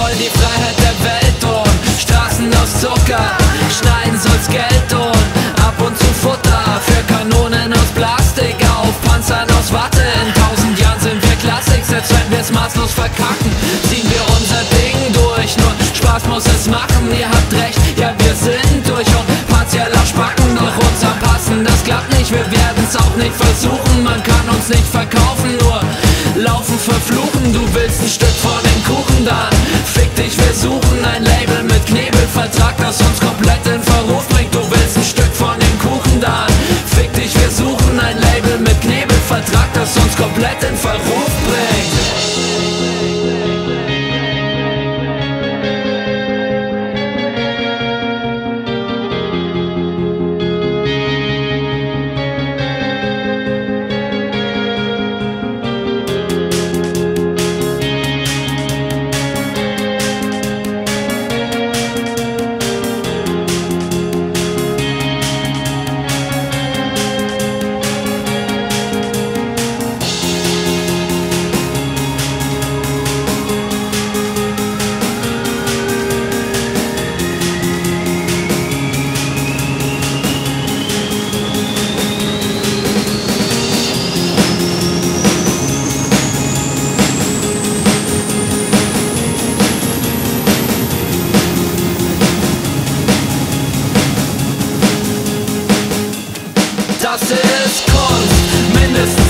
wollen die Freiheit der Welt und Straßen aus Zucker. Schneiden soll's Geld und ab und zu Futter für Kanonen aus Plastik, auf Panzern aus Watte. In 1000 Jahren sind wir Klassik, selbst wenn wir's maßlos verkacken, ziehen wir unser Ding durch. Nur Spaß muss es machen, ihr habt recht, ja wir sind durch und partieller Spacken. Doch uns anpassen, das klappt nicht, wir werden's auch nicht versuchen. Man kann uns nicht verkaufen, nur laufen, verfluchen. Du willst ein Stück von dem Kuchen, dann fick dich, wir suchen ein Label mit Knebelvertrag, das uns komplett in Verruf bringt. Du willst ein Stück von dem Kuchen, dann fick dich, wir suchen ein Label mit Knebelvertrag, das uns komplett in Verruf bringt. Das ist Kunst, mindestens